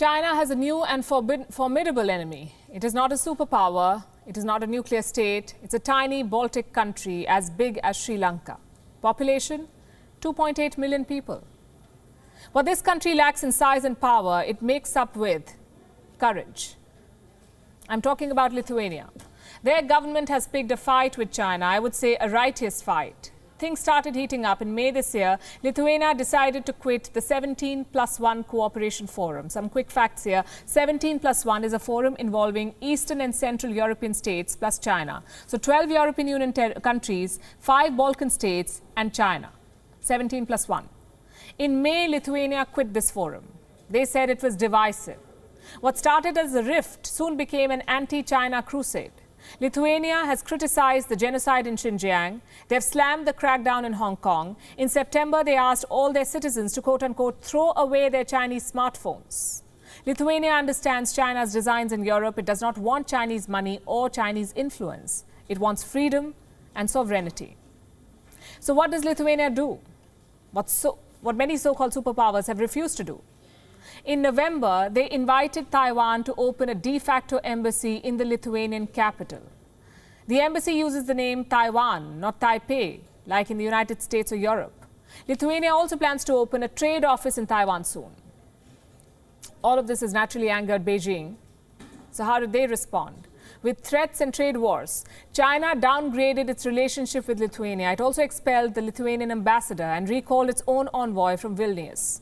China has a new and formidable enemy. It is not a superpower. It is not a nuclear state. It's a tiny Baltic country as big as Sri Lanka. Population, 2.8 million people. What this country lacks in size and power, it makes up with courage. I'm talking about Lithuania. Their government has picked a fight with China, I would say a righteous fight. Things started heating up in May this year. Lithuania decided to quit the 17+1 Cooperation Forum. Some quick facts here. 17+1 is a forum involving Eastern and Central European states plus China. So 12 European Union countries, 5 Balkan states and China. 17+1. In May, Lithuania quit this forum. They said it was divisive. What started as a rift soon became an anti-China crusade. Lithuania has criticized the genocide in Xinjiang. They have slammed the crackdown in Hong Kong. In September, they asked all their citizens to quote-unquote throw away their Chinese smartphones. Lithuania understands China's designs in Europe. It does not want Chinese money or Chinese influence. It wants freedom and sovereignty. So what does Lithuania do? What many so-called superpowers have refused to do. In November, they invited Taiwan to open a de facto embassy in the Lithuanian capital. The embassy uses the name Taiwan, not Taipei, like in the United States or Europe. Lithuania also plans to open a trade office in Taiwan soon. All of this has naturally angered Beijing. So how did they respond? With threats and trade wars, China downgraded its relationship with Lithuania. It also expelled the Lithuanian ambassador and recalled its own envoy from Vilnius.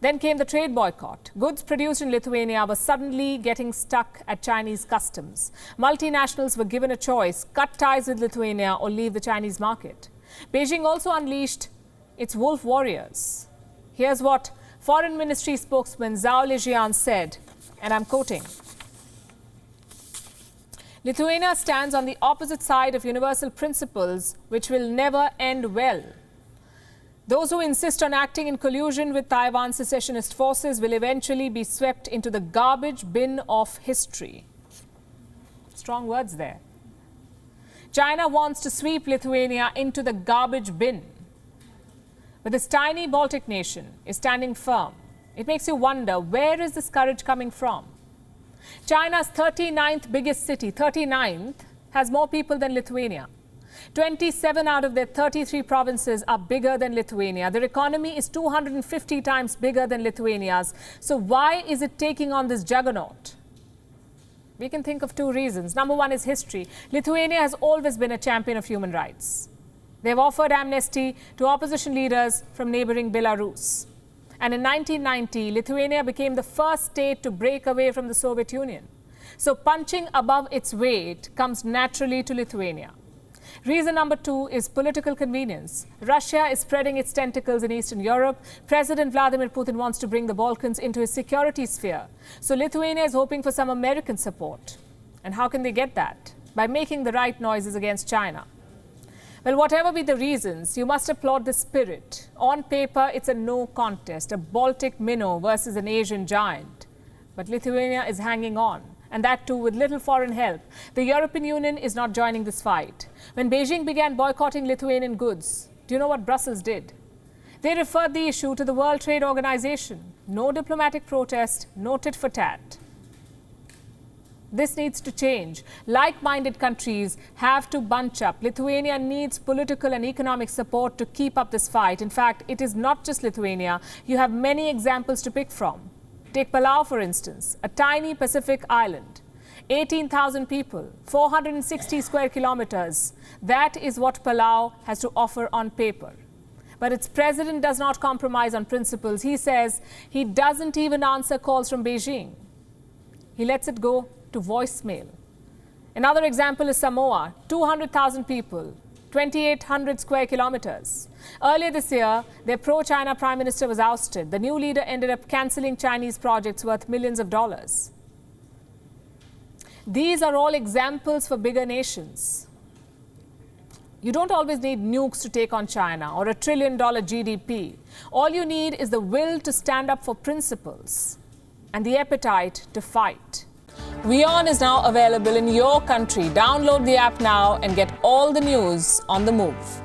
Then came the trade boycott. Goods produced in Lithuania were suddenly getting stuck at Chinese customs. Multinationals were given a choice: cut ties with Lithuania or leave the Chinese market. Beijing also unleashed its wolf warriors. Here's what Foreign Ministry spokesman Zhao Lijian said, and I'm quoting. Lithuania stands on the opposite side of universal principles which will never end well. Those who insist on acting in collusion with Taiwan's secessionist forces will eventually be swept into the garbage bin of history. Strong words there. China wants to sweep Lithuania into the garbage bin. But this tiny Baltic nation is standing firm. It makes you wonder, where is this courage coming from? China's 39th biggest city, 39th, has more people than Lithuania. 27 out of their 33 provinces are bigger than Lithuania. Their economy is 250 times bigger than Lithuania's. So why is it taking on this juggernaut? We can think of two reasons. Number one is history. Lithuania has always been a champion of human rights. They have offered amnesty to opposition leaders from neighboring Belarus. And in 1990, Lithuania became the first state to break away from the Soviet Union. So punching above its weight comes naturally to Lithuania. Reason number two is political convenience. Russia is spreading its tentacles in Eastern Europe. President Vladimir Putin wants to bring the Balkans into his security sphere. So Lithuania is hoping for some American support. And how can they get that? By making the right noises against China. Well, whatever be the reasons, you must applaud the spirit. On paper, it's a no contest, a Baltic minnow versus an Asian giant. But Lithuania is hanging on. And that too with little foreign help. The European Union is not joining this fight. When Beijing began boycotting Lithuanian goods, do you know what Brussels did? They referred the issue to the World Trade Organization. No diplomatic protest, no tit for tat. This needs to change. Like-minded countries have to bunch up. Lithuania needs political and economic support to keep up this fight. In fact, it is not just Lithuania. You have many examples to pick from. Take Palau, for instance, a tiny Pacific island, 18,000 people, 460 square kilometers. That is what Palau has to offer on paper. But its president does not compromise on principles. He says he doesn't even answer calls from Beijing. He lets it go to voicemail. Another example is Samoa, 200,000 people, 2,800 square kilometers. Earlier this year, their pro-China prime minister was ousted. The new leader ended up cancelling Chinese projects worth millions of dollars. These are all examples for bigger nations. You don't always need nukes to take on China or $1 trillion GDP. All you need is the will to stand up for principles and the appetite to fight. WION is now available in your country. Download the app now and get all the news on the move.